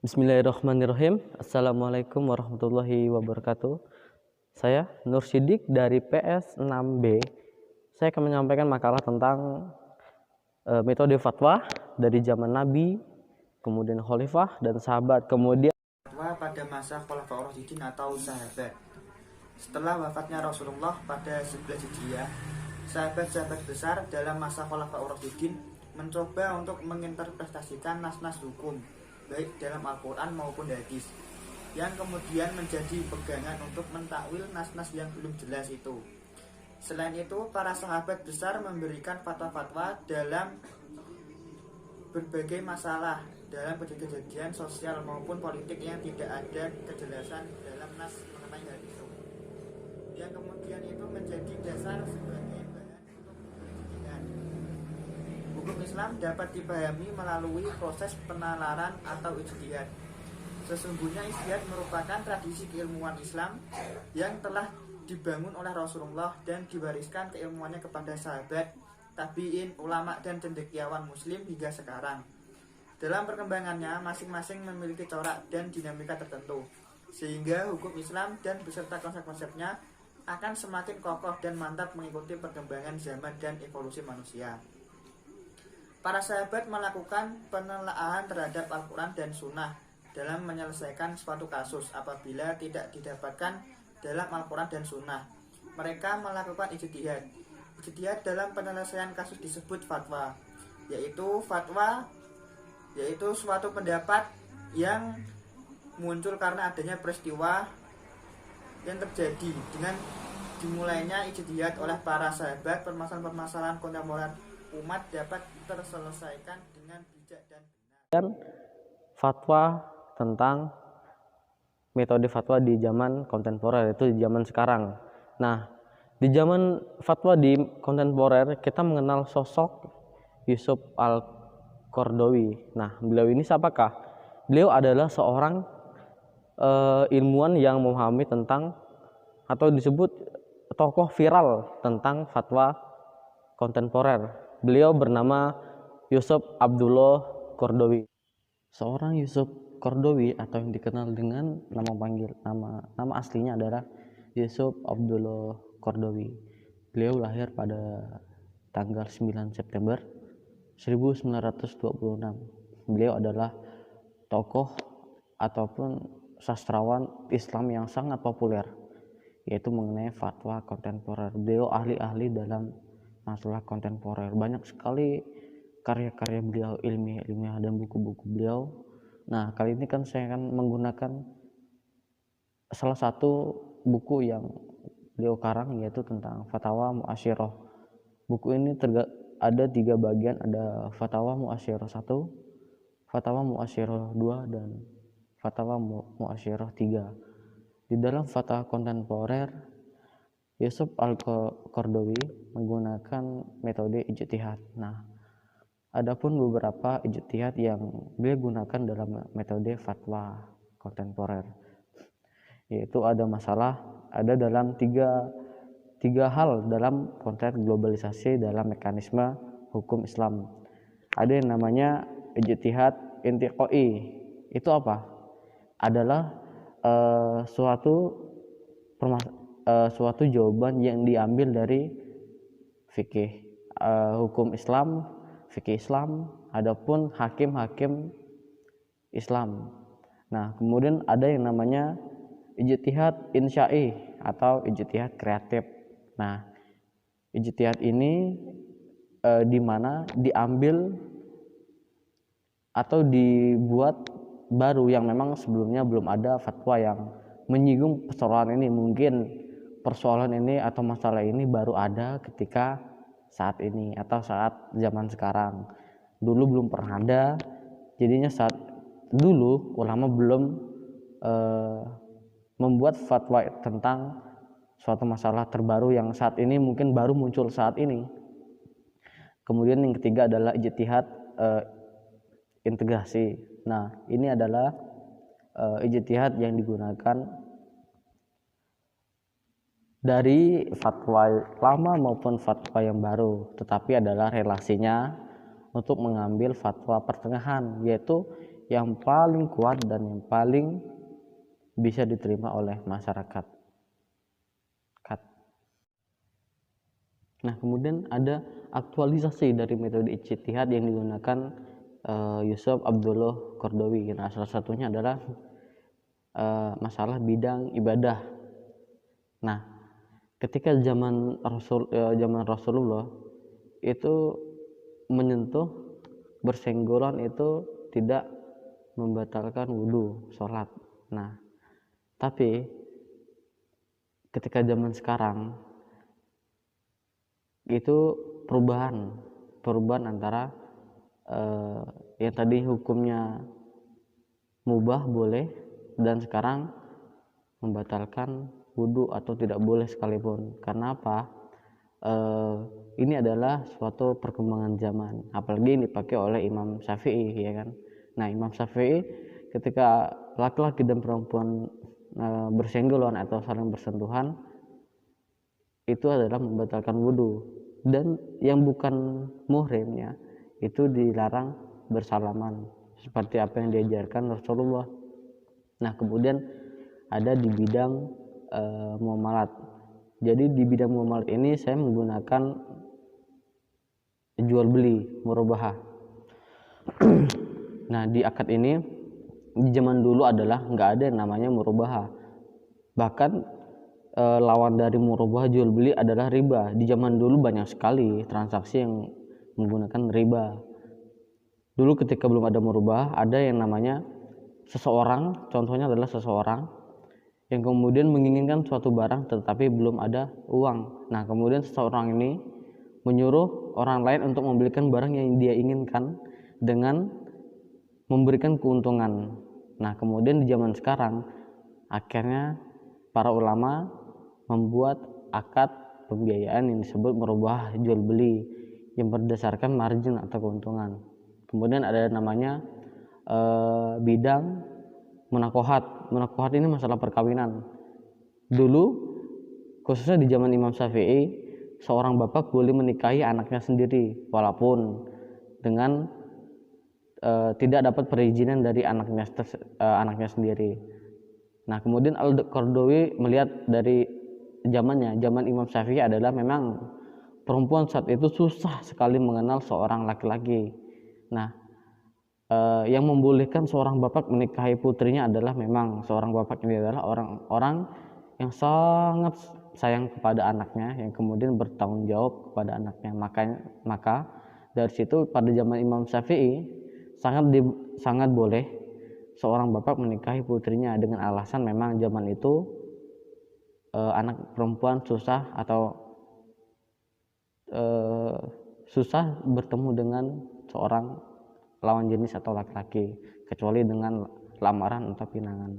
Bismillahirrahmanirrahim. Assalamualaikum warahmatullahi wabarakatuh. Saya Nur Sidik dari PS 6B. Saya akan menyampaikan makalah tentang metode fatwa dari zaman Nabi, kemudian khalifah dan sahabat, kemudian fatwa pada masa Khulafaur Rasyidin atau sahabat. Setelah wafatnya Rasulullah pada 11 Hijriah, sahabat-sahabat besar dalam masa Khulafaur Rasyidin mencoba untuk menginterpretasikan nas-nas hukum baik dalam Al-Quran maupun hadis, yang kemudian menjadi pegangan untuk mentakwil nas-nas yang belum jelas itu. Selain itu, para sahabat besar memberikan fatwa-fatwa dalam berbagai masalah dalam kejadian sosial maupun politik yang tidak ada kejelasan dalam nas mengenai hal itu, yang kemudian itu menjadi dasar sebagai bahan untuk penelitian. Hukum Islam dapat dipahami melalui proses penalaran atau ijtihad. Sesungguhnya ijtihad merupakan tradisi keilmuan Islam yang telah dibangun oleh Rasulullah dan diwariskan keilmuannya kepada sahabat, tabi'in, ulama dan cendekiawan muslim hingga sekarang. Dalam perkembangannya, masing-masing memiliki corak dan dinamika tertentu, sehingga hukum Islam dan beserta konsep-konsepnya akan semakin kokoh dan mantap mengikuti perkembangan zaman dan evolusi manusia. Para sahabat melakukan penelaahan terhadap Al-Quran dan Sunnah dalam menyelesaikan suatu kasus apabila tidak didapatkan dalam Al-Quran dan Sunnah. Mereka melakukan ijtihad. Ijtihad dalam penyelesaian kasus disebut fatwa, yaitu suatu pendapat yang muncul karena adanya peristiwa yang terjadi. Dengan dimulainya ijtihad oleh para sahabat, permasalahan-permasalahan kontemporer umat dapat terselesaikan dengan bijak dan benar. fatwa tentang metode fatwa di zaman kontemporer, itu di zaman sekarang. Nah, di zaman fatwa di kontemporer kita mengenal sosok Yusuf Al-Qaradawi. Nah, beliau ini siapakah? Beliau adalah seorang ilmuwan yang memahami tentang atau disebut tokoh viral tentang fatwa kontemporer. Beliau bernama Yusuf Abdullah Qaradawi. Seorang Yusuf Qaradawi atau yang dikenal dengan nama aslinya adalah Yusuf Abdullah Qaradawi. Beliau lahir pada tanggal 9 September 1926. Beliau adalah tokoh ataupun sastrawan Islam yang sangat populer, yaitu mengenai fatwa kontemporer. Beliau ahli-ahli dalam masalah kontemporer. Banyak sekali karya-karya beliau, ilmiah dan buku-buku beliau. Nah, kali ini kan saya akan menggunakan salah satu buku yang beliau karang, yaitu tentang Fatawa Mu'asyirah. Buku ini ada 3 bagian, ada Fatawa Mu'asyirah 1, Fatawa Mu'asyirah 2, dan Fatawa Mu'asyirah 3. Di dalam fatwa kontemporer, Yusuf Al-Qaradawi menggunakan metode ijtihad. Nah, adapun beberapa ijtihad yang beliau gunakan dalam metode fatwa kontemporer, yaitu ada dalam tiga hal dalam konteks globalisasi dalam mekanisme hukum Islam. Ada yang namanya ijtihad intiqai. Itu apa? Adalah suatu jawaban yang diambil dari fikih hukum Islam, fikih Islam, adapun hakim-hakim Islam. Nah, kemudian ada yang namanya ijtihad insya'i atau ijtihad kreatif. Nah, ijtihad ini di mana diambil atau dibuat baru yang memang sebelumnya belum ada fatwa yang menyinggung persoalan ini. Mungkin persoalan ini atau masalah ini baru ada ketika saat ini atau saat zaman sekarang. Dulu belum pernah ada, jadinya saat dulu ulama belum membuat fatwa tentang suatu masalah terbaru yang saat ini mungkin baru muncul saat ini. Kemudian yang ketiga adalah ijtihad integrasi. Nah, ini adalah ijtihad yang digunakan dari fatwa lama maupun fatwa yang baru, tetapi adalah relasinya untuk mengambil fatwa pertengahan, yaitu yang paling kuat dan yang paling bisa diterima oleh masyarakat. Nah, kemudian ada aktualisasi dari metode ijtihad yang digunakan Yusuf Abdullah Qaradawi. Nah, salah satunya adalah masalah bidang ibadah. Nah, ketika zaman Rasulullah itu menyentuh bersenggolan itu tidak membatalkan wudhu sholat. Nah, tapi ketika zaman sekarang itu perubahan antara yang tadi hukumnya mubah boleh dan sekarang membatalkan wudhu atau tidak boleh sekalipun. Karena apa? Ini adalah suatu perkembangan zaman, apalagi ini dipakai oleh Imam Syafi'i, ya kan. Nah, Imam Syafi'i ketika laki-laki dan perempuan bersenggolan atau saling bersentuhan itu adalah membatalkan wudhu, dan yang bukan muhrimnya itu dilarang bersalaman seperti apa yang diajarkan Rasulullah. Nah, kemudian ada di bidang muamalat. Jadi di bidang muamalat ini saya menggunakan jual beli murabahah. Nah, di akad ini di zaman dulu adalah nggak ada yang namanya murabahah. Bahkan lawan dari murabahah jual beli adalah riba. Di zaman dulu banyak sekali transaksi yang menggunakan riba. Dulu ketika belum ada murabahah, ada yang namanya seseorang, contohnya adalah seseorang yang kemudian menginginkan suatu barang tetapi belum ada uang. Nah, kemudian seseorang ini menyuruh orang lain untuk membelikan barang yang dia inginkan dengan memberikan keuntungan. Nah, kemudian di zaman sekarang akhirnya para ulama membuat akad pembiayaan yang disebut murabahah jual beli yang berdasarkan margin atau keuntungan. Kemudian ada namanya bidang munakohat. Munakohat ini masalah perkawinan. Dulu khususnya di zaman Imam Syafi'i, seorang bapak boleh menikahi anaknya sendiri walaupun dengan tidak dapat perizinan dari anaknya sendiri. Nah, kemudian Al-Qaradawi melihat dari zaman Imam Syafi'i adalah memang perempuan saat itu susah sekali mengenal seorang laki-laki. Nah, yang membolehkan seorang bapak menikahi putrinya adalah memang seorang bapak ini adalah orang-orang yang sangat sayang kepada anaknya, yang kemudian bertanggung jawab kepada anaknya. Maka dari situ pada zaman Imam Syafi'i sangat boleh seorang bapak menikahi putrinya dengan alasan memang zaman itu anak perempuan susah susah bertemu dengan seorang lawan jenis atau laki-laki kecuali dengan lamaran atau pinangan.